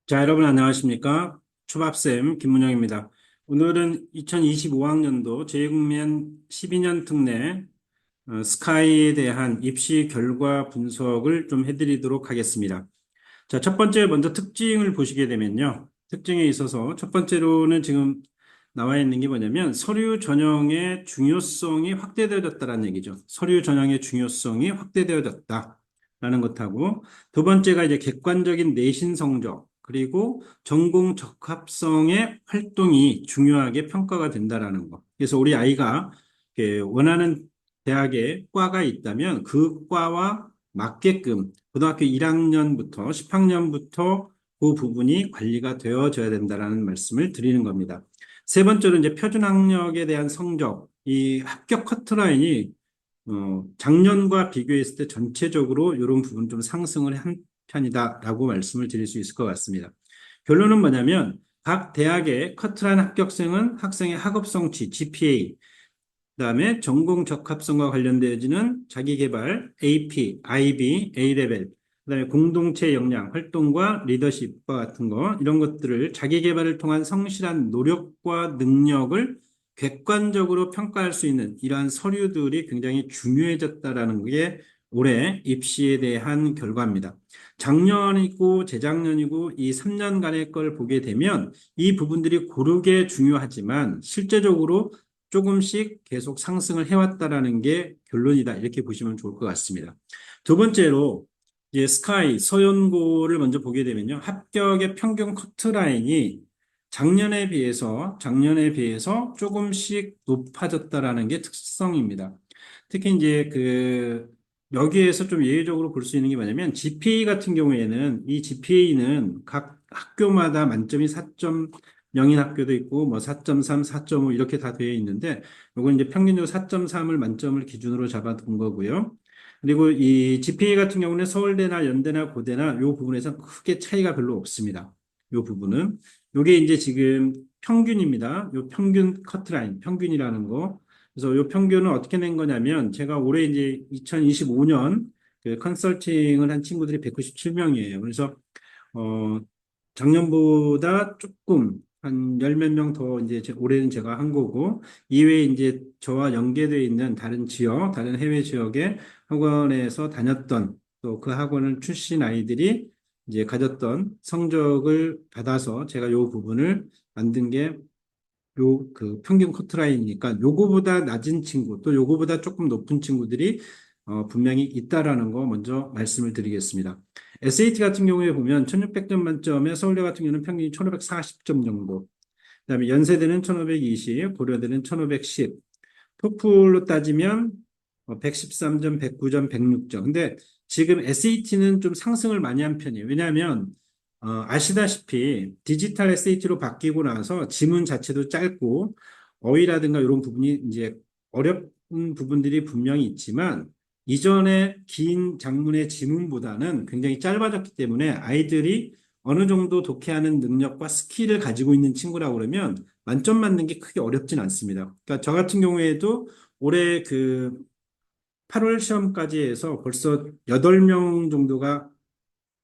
자, 여러분 안녕하십니까? 초밥쌤 김문영입니다. 오늘은 2025학년도 제6면 12년 특례 스카이에 대한 입시 결과 분석을 좀 해드리도록 하겠습니다. 자, 첫 번째 먼저 특징을 보시게 되면요. 특징에 있어서 첫 번째로는 지금 나와 있는 게 뭐냐면 서류 전형의 중요성이 확대되어졌다는 얘기죠. 서류 전형의 중요성이 확대되어졌다라는 것하고 두 번째가 이제 객관적인 내신 성적 그리고 전공 적합성의 활동이 중요하게 평가가 된다라는 거. 그래서 우리 아이가 원하는 대학에 과가 있다면 그 과와 맞게끔 고등학교 1학년부터 10학년부터 그 부분이 관리가 되어져야 된다라는 말씀을 드리는 겁니다. 세 번째로 이제 표준학력에 대한 성적, 이 합격 커트라인이 작년과 비교했을 때 전체적으로 이런 부분 좀 상승을 한 편이다라고 말씀을 드릴 수 있을 것 같습니다. 결론은 뭐냐면 각 대학의 커트라인 합격생은 학생의 학업성취, GPA, 그다음에 전공 적합성과 관련되어지는 자기계발, AP, IB, A레벨, 그다음에 공동체 역량, 활동과 리더십과 같은 거 이런 것들을 자기계발을 통한 성실한 노력과 능력을 객관적으로 평가할 수 있는 이러한 서류들이 굉장히 중요해졌다라는 게 올해 입시에 대한 결과입니다. 작년이고 재작년이고 이 3년간의 걸 보게 되면 이 부분들이 고르게 중요하지만 실제적으로 조금씩 계속 상승을 해왔다라는 게 결론이다. 이렇게 보시면 좋을 것 같습니다. 두 번째로 이제 스카이 서연고를 먼저 보게 되면요. 합격의 평균 커트라인이 작년에 비해서 조금씩 높아졌다라는 게 특성입니다. 특히 이제 여기에서 좀 예외적으로 볼 수 있는 게 뭐냐면 GPA 같은 경우에는 이 GPA는 각 학교마다 만점이 4.0인 학교도 있고 뭐 4.3, 4.5 이렇게 다 되어 있는데 요건 이제 평균적으로 4.3을 만점을 기준으로 잡아둔 거고요. 그리고 이 GPA 같은 경우는 서울대나 연대나 고대나 요 부분에서 크게 차이가 별로 없습니다. 요 부분은 요게 이제 지금 평균입니다. 요 평균 커트라인, 평균이라는 거. 그래서 요 평균은 어떻게 낸 거냐면 제가 올해 이제 2025년 그 컨설팅을 한 친구들이 197명이에요. 그래서 어 작년보다 조금 한 열 몇 명 더 이제 올해는 제가 한 거고 이외에 이제 저와 연계되어 있는 다른 지역, 다른 해외 지역의 학원에서 다녔던 또 그 학원을 출신 아이들이 이제 가졌던 성적을 받아서 제가 요 부분을 만든 게 그 평균 커트라인이니까 요거보다 낮은 친구 또 요거보다 조금 높은 친구들이 분명히 있다라는 거 먼저 말씀을 드리겠습니다. SAT 같은 경우에 보면 1600점 만점에 서울대 같은 경우는 평균이 1540점 정도. 그다음에 연세대는 1520, 고려대는 1510. 토플로 따지면 113점, 109점, 106점. 근데 지금 SAT는 좀 상승을 많이 한 편이에요. 왜냐하면 아시다시피 디지털 SAT로 바뀌고 나서 지문 자체도 짧고 어휘라든가 이런 부분이 이제 어려운 부분들이 분명히 있지만 이전에 긴 장문의 지문보다는 굉장히 짧아졌기 때문에 아이들이 어느 정도 독해하는 능력과 스킬을 가지고 있는 친구라고 그러면 만점 맞는 게 크게 어렵진 않습니다. 그러니까 저 같은 경우에도 올해 그 8월 시험까지 해서 벌써 8명 정도가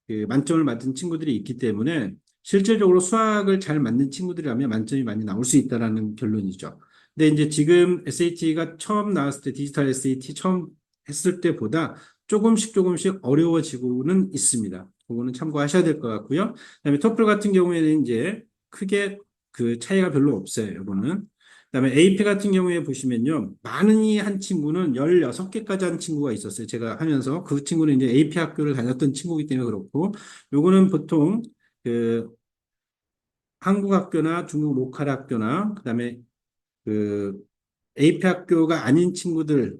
그 만점을 맞은 친구들이 있기 때문에 실질적으로 수학을 잘 맞는 친구들이라면 만점이 많이 나올 수 있다라는 결론이죠. 근데 이제 지금 SAT가 처음 나왔을 때 디지털 SAT 처음 했을 때보다 조금씩 어려워지고는 있습니다. 그거는 참고하셔야 될 것 같고요. 그다음에 토플 같은 경우에는 이제 크게 그 차이가 별로 없어요. 이거는. 그다음에 AP 같은 경우에 보시면요. 많이 한 친구는 16개까지 한 친구가 있었어요. 제가 하면서 그 친구는 이제 AP 학교를 다녔던 친구이기 때문에 그렇고 요거는 보통 그 한국 학교나 중국 로컬 학교나 그다음에 그 AP 학교가 아닌 친구들이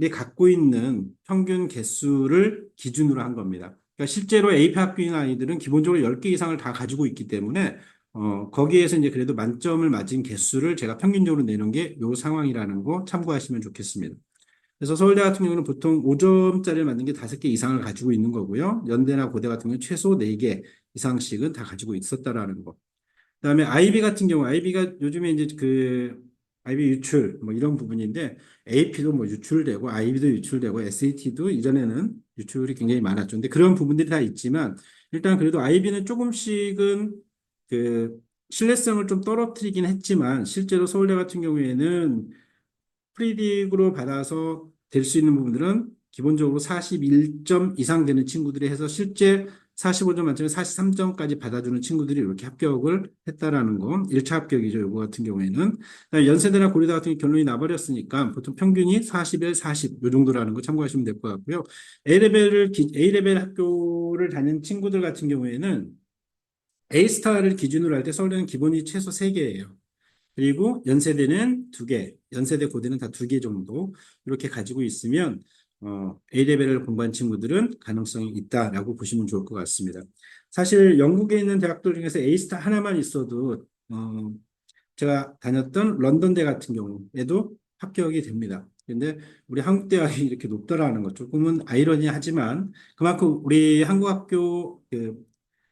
갖고 있는 평균 개수를 기준으로 한 겁니다. 그러니까 실제로 AP 학교인 아이들은 기본적으로 10개 이상을 다 가지고 있기 때문에 거기에서 이제 그래도 만점을 맞은 개수를 제가 평균적으로 내는 게 요 상황이라는 거 참고하시면 좋겠습니다. 그래서 서울대 같은 경우는 보통 5점짜리를 맞는 게 5개 이상을 가지고 있는 거고요. 연대나 고대 같은 경우는 최소 4개 이상씩은 다 가지고 있었다라는 거. 그다음에 아이비 같은 경우, 아이비가 요즘에 이제 IB 유출 뭐 이런 부분인데 AP도 뭐 유출되고 IB도 유출되고 SAT도 이전에는 유출이 굉장히 많았죠. 근데 그런 부분들이 다 있지만 일단 그래도 IB는 조금씩은 그 신뢰성을 좀 떨어뜨리긴 했지만 실제로 서울대 같은 경우에는 프리딕으로 받아서 될 수 있는 부분들은 기본적으로 41점 이상 되는 친구들이 해서 실제 45점 만점에 43점까지 받아주는 친구들이 이렇게 합격을 했다라는 거. 1차 합격이죠. 요거 같은 경우에는. 그다음에 연세대나 고려대 같은 경우 결론이 나버렸으니까 보통 평균이 41, 40, 요 정도라는 거 참고하시면 될 것 같고요. A레벨 학교를 다니는 친구들 같은 경우에는 A스타를 기준으로 할 때 서울대는 기본이 최소 3개예요. 그리고 연세대는 2개, 연세대 고대는 다 2개 정도 이렇게 가지고 있으면 A레벨을 공부한 친구들은 가능성이 있다라고 보시면 좋을 것 같습니다. 사실 영국에 있는 대학들 중에서 A스타 하나만 있어도 제가 다녔던 런던대 같은 경우에도 합격이 됩니다. 근데 우리 한국 대학이 이렇게 높더라는 것 조금은 아이러니하지만 그만큼 우리 한국 학교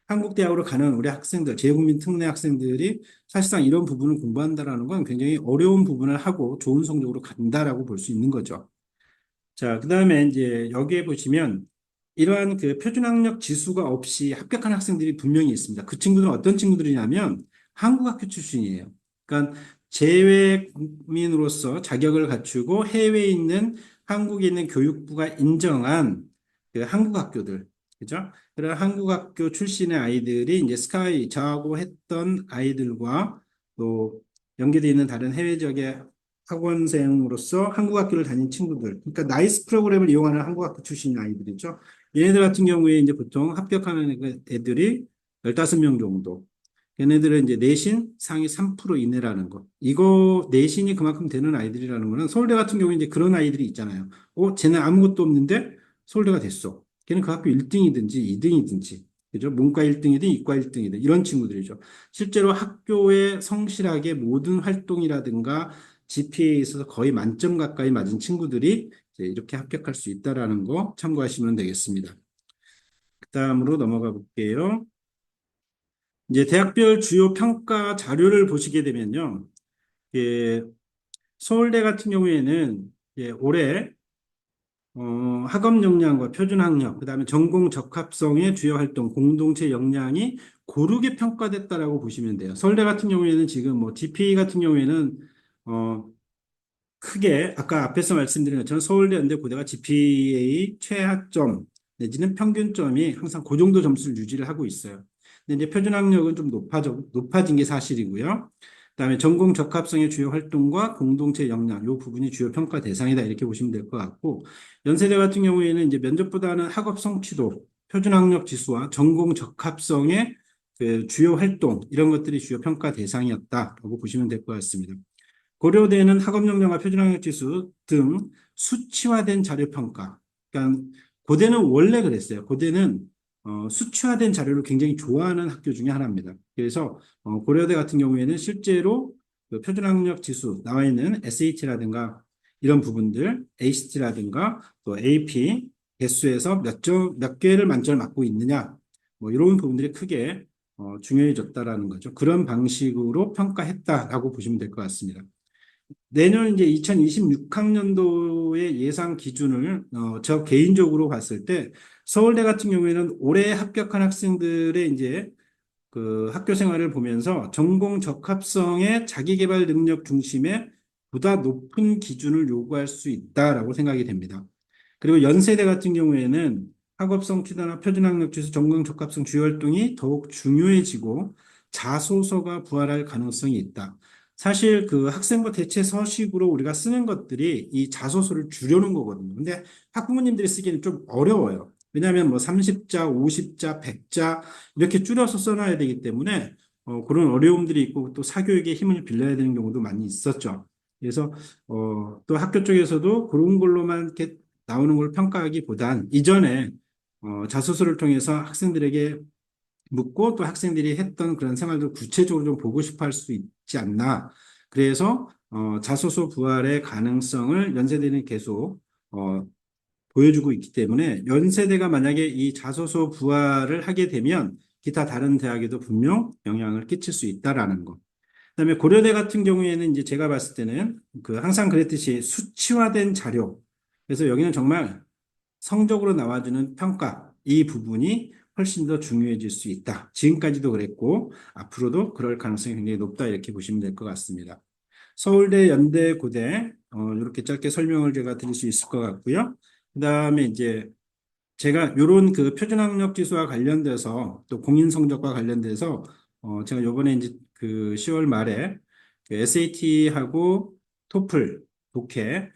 한국 대학으로 가는 우리 학생들, 재외국민 특례 학생들이 사실상 이런 부분을 공부한다라는 건 굉장히 어려운 부분을 하고 좋은 성적으로 간다라고 볼 수 있는 거죠. 자, 그다음에 이제 여기에 보시면 이러한 그 표준학력 지수가 없이 합격한 학생들이 분명히 있습니다. 그 친구들은 어떤 친구들이냐면 한국 학교 출신이에요. 그러니까 재외국민으로서 자격을 갖추고 해외에 있는 한국에 있는 교육부가 인정한 그 한국 학교들, 그죠? 그런 한국 학교 출신의 아이들이 이제 스카이 저하고 했던 아이들과 또 연계되어 있는 다른 해외 지역의 학원생으로서 한국 학교를 다닌 친구들, 그러니까 나이스 프로그램을 이용하는 한국 학교 출신 아이들이죠. 얘네들 같은 경우에 이제 보통 합격하는 애들이 15명 정도. 얘네들은 이제 내신 상위 3% 이내라는 거. 이거 내신이 그만큼 되는 아이들이라는 거는 서울대 같은 경우에 이제 그런 아이들이 있잖아요. 쟤는 아무것도 없는데 서울대가 됐어. 걔는 그 학교 1등이든지 2등이든지. 그죠? 문과 1등이든 이과 1등이든 이런 친구들이죠. 실제로 학교에 성실하게 모든 활동이라든가 GPA에 있어서 거의 만점 가까이 맞은 친구들이 이제 이렇게 합격할 수 있다라는 거 참고하시면 되겠습니다. 그 다음으로 넘어가 볼게요. 이제 대학별 주요 평가 자료를 보시게 되면요. 예, 서울대 같은 경우에는 올해 학업 역량과 표준 학력, 그다음에 전공 적합성의 주요 활동, 공동체 역량이 고르게 평가됐다라고 보시면 돼요. 서울대 같은 경우에는 지금 뭐 GPA 같은 경우에는 어, 크게 아까 앞에서 말씀드린 것처럼 서울대, 연대, 고대가 GPA 최하점 내지는 평균점이 항상 그 정도 점수를 유지를 하고 있어요. 근데 이제 표준학력은 좀 높아진 게 사실이고요. 그다음에 전공 적합성의 주요 활동과 공동체 역량, 이 부분이 주요 평가 대상이다 이렇게 보시면 될 것 같고 연세대 같은 경우에는 이제 면접보다는 학업 성취도, 표준학력 지수와 전공 적합성의 그 주요 활동 이런 것들이 주요 평가 대상이었다라고 보시면 될 것 같습니다. 고려대는 학업역량과 표준학력 지수 등 수치화된 자료평가. 그러니까 고대는 원래 그랬어요. 고대는 수치화된 자료를 굉장히 좋아하는 학교 중에 하나입니다. 그래서 고려대 같은 경우에는 실제로 그 표준학력 지수 나와 있는 SAT라든가 이런 부분들, ACT라든가 또 AP 개수에서 몇 개를 만점을 맞고 있느냐, 뭐 이런 부분들이 크게 중요해졌다라는 거죠. 그런 방식으로 평가했다라고 보시면 될 것 같습니다. 내년 이제 2026학년도의 예상 기준을 저 개인적으로 봤을 때 서울대 같은 경우에는 올해 합격한 학생들의 이제 그 학교 생활을 보면서 전공 적합성의 자기계발 능력 중심의 보다 높은 기준을 요구할 수 있다라고 생각이 됩니다. 그리고 연세대 같은 경우에는 학업성 취사나 표준학력 지수, 전공 적합성 주요 활동이 더욱 중요해지고 자소서가 부활할 가능성이 있다. 사실 그 학생부 대체 서식으로 우리가 쓰는 것들이 이 자소서를 줄여놓은 거거든요. 근데 학부모님들이 쓰기에는 좀 어려워요. 왜냐하면 뭐 30자, 50자, 100자 이렇게 줄여서 써놔야 되기 때문에 그런 어려움들이 있고 또 사교육에 힘을 빌려야 되는 경우도 많이 있었죠. 그래서 또 학교 쪽에서도 그런 걸로만 이렇게 나오는 걸 평가하기보단 이전에 자소서를 통해서 학생들에게 묻고 또 학생들이 했던 그런 생활도 구체적으로 좀 보고 싶어 할 수 있지 않나. 그래서 자소서 부활의 가능성을 연세대는 계속 보여주고 있기 때문에 연세대가 만약에 이 자소서 부활을 하게 되면 기타 다른 대학에도 분명 영향을 끼칠 수 있다라는 것. 그다음에 고려대 같은 경우에는 이제 제가 봤을 때는 그 항상 그랬듯이 수치화된 자료. 그래서 여기는 정말 성적으로 나와주는 평가, 이 부분이 훨씬 더 중요해질 수 있다. 지금까지도 그랬고, 앞으로도 그럴 가능성이 굉장히 높다. 이렇게 보시면 될 것 같습니다. 서울대, 연대, 고대, 이렇게 짧게 설명을 제가 드릴 수 있을 것 같고요. 그 다음에 이제 제가 요런 그 표준학력 지수와 관련돼서 또 공인 성적과 관련돼서 제가 요번에 이제 그 10월 말에 그 SAT하고 토플, 독해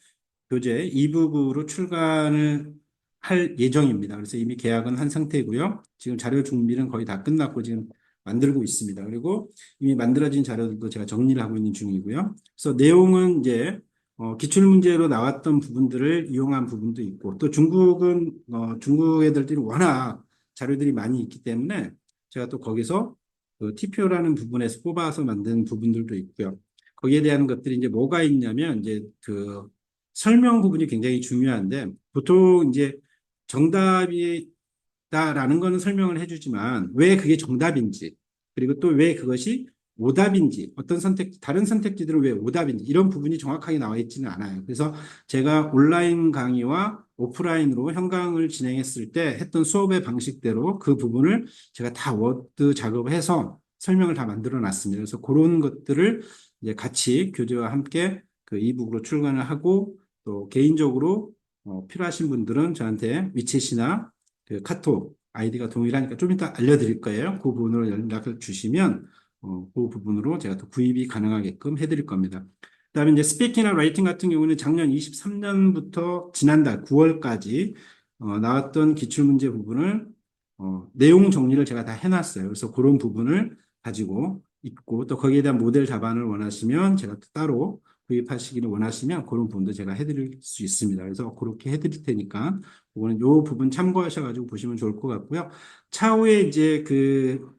교재 2부로 출간을 할 예정입니다. 그래서 이미 계약은 한 상태고요. 지금 자료 준비는 거의 다 끝났고 지금 만들고 있습니다. 그리고 이미 만들어진 자료들도 제가 정리를 하고 있는 중이고요. 그래서 내용은 이제 기출문제로 나왔던 부분들을 이용한 부분도 있고 또 중국은 중국 애들이 워낙 자료들이 많이 있기 때문에 제가 또 거기서 그 TPO라는 부분에서 뽑아서 만든 부분들도 있고요. 거기에 대한 것들이 이제 뭐가 있냐면 이제 그 설명 부분이 굉장히 중요한데 보통 이제 정답이다라는 거는 설명을 해주지만 왜 그게 정답인지 그리고 또 왜 그것이 오답인지 어떤 선택 다른 선택지들은 왜 오답인지 이런 부분이 정확하게 나와 있지는 않아요. 그래서 제가 온라인 강의와 오프라인으로 현강을 진행했을 때 했던 수업의 방식대로 그 부분을 제가 다 워드 작업해서 설명을 다 만들어 놨습니다. 그래서 그런 것들을 이제 같이 교재와 함께 그 이북으로 출간을 하고 또 개인적으로 필요하신 분들은 저한테 위챗이나 그 카톡 아이디가 동일하니까 좀 이따 알려드릴 거예요. 그 부분으로 연락을 주시면 그 부분으로 제가 또 구입이 가능하게끔 해드릴 겁니다. 그다음에 이제 스피킹이나 라이팅 같은 경우는 작년 23년부터 지난달 9월까지 나왔던 기출문제 부분을 내용 정리를 제가 다 해놨어요. 그래서 그런 부분을 가지고 있고 또 거기에 대한 모델 답안을 원하시면 제가 또 따로 구입하시기를 원하시면 그런 부분도 제가 해드릴 수 있습니다. 그래서 그렇게 해드릴 테니까 그거는 요 부분 참고하셔가지고 보시면 좋을 것 같고요. 차후에 이제 그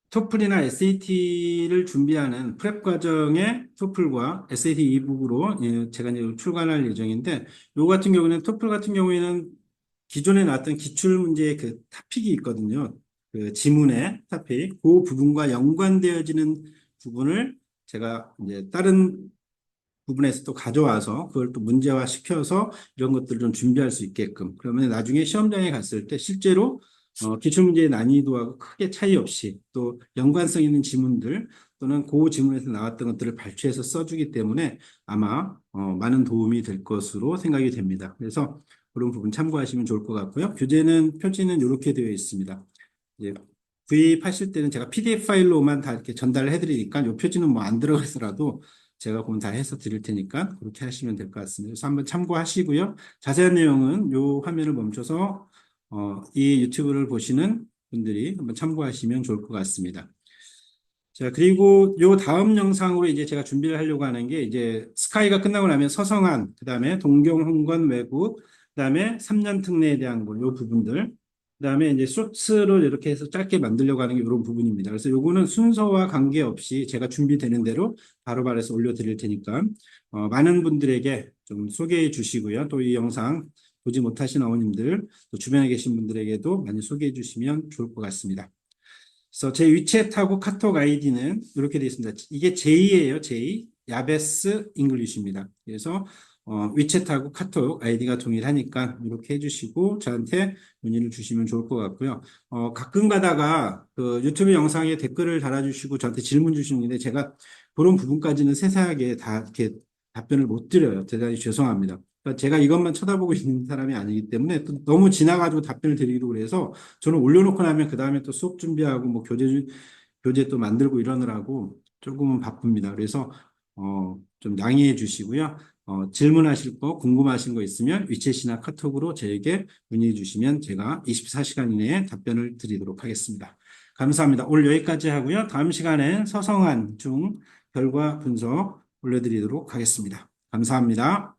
토플이나 SAT를 준비하는 프렙 과정에 토플과 SAT 이북으로 제가 이제 출간할 예정인데, 요 같은 경우는 토플 같은 경우에는 기존에 나왔던 기출 문제의 그 토픽이 있거든요. 그 지문의 토픽, 그 부분과 연관되어지는 부분을 제가 이제 다른 부분에서 또 가져와서 그걸 또 문제화 시켜서 이런 것들을 좀 준비할 수 있게끔. 그러면 나중에 시험장에 갔을 때 실제로 기출문제의 난이도하고 크게 차이 없이 또 연관성 있는 지문들 또는 그 지문에서 나왔던 것들을 발췌해서 써주기 때문에 아마 많은 도움이 될 것으로 생각이 됩니다. 그래서 그런 부분 참고하시면 좋을 것 같고요. 교재는 표지는 이렇게 되어 있습니다. 이제 구입하실 때는 제가 PDF 파일로만 다 이렇게 전달을 해드리니까 이 표지는 뭐 안 들어가서라도 제가 그건 다 해서 드릴 테니까 그렇게 하시면 될 것 같습니다. 그래서 한번 참고하시고요. 자세한 내용은 이 화면을 멈춰서 이 유튜브를 보시는 분들이 한번 참고하시면 좋을 것 같습니다. 자, 그리고 요 다음 영상으로 이제 제가 준비를 하려고 하는 게 이제 스카이가 끝나고 나면 서성한, 그 다음에 동경, 홍건, 외국, 그 다음에 3년 특례에 대한 거, 요 부분들. 그 다음에 이제 쇼츠로 이렇게 해서 짧게 만들려고 하는 게 이런 부분입니다. 그래서 요거는 순서와 관계없이 제가 준비되는 대로 바로바로 해서 올려드릴 테니까, 많은 분들에게 좀 소개해 주시고요. 또 이 영상 보지 못하신 어머님들, 또 주변에 계신 분들에게도 많이 소개해 주시면 좋을 것 같습니다. 그래서 제 위챗하고 카톡 아이디는 이렇게 되어 있습니다. 이게 J예요, J. 야베스 잉글리시입니다. 그래서 위챗하고 카톡 아이디가 동일하니까 이렇게 해주시고 저한테 문의를 주시면 좋을 것 같고요. 가끔 가다가 그 유튜브 영상에 댓글을 달아주시고 저한테 질문 주시는데 제가 그런 부분까지는 세세하게 다 이렇게 답변을 못 드려요. 대단히 죄송합니다. 그러니까 제가 이것만 쳐다보고 있는 사람이 아니기 때문에 또 너무 지나가지고 답변을 드리기도 그래서 저는 올려놓고 나면 그 다음에 또 수업 준비하고 뭐 교재 또 만들고 이러느라고 조금은 바쁩니다. 그래서 좀 양해해 주시고요. 질문하실 거, 궁금하신 거 있으면 위챗이나 카톡으로 저에게 문의해 주시면 제가 24시간 이내에 답변을 드리도록 하겠습니다. 감사합니다. 오늘 여기까지 하고요. 다음 시간엔 서성한 중 결과 분석 올려드리도록 하겠습니다. 감사합니다.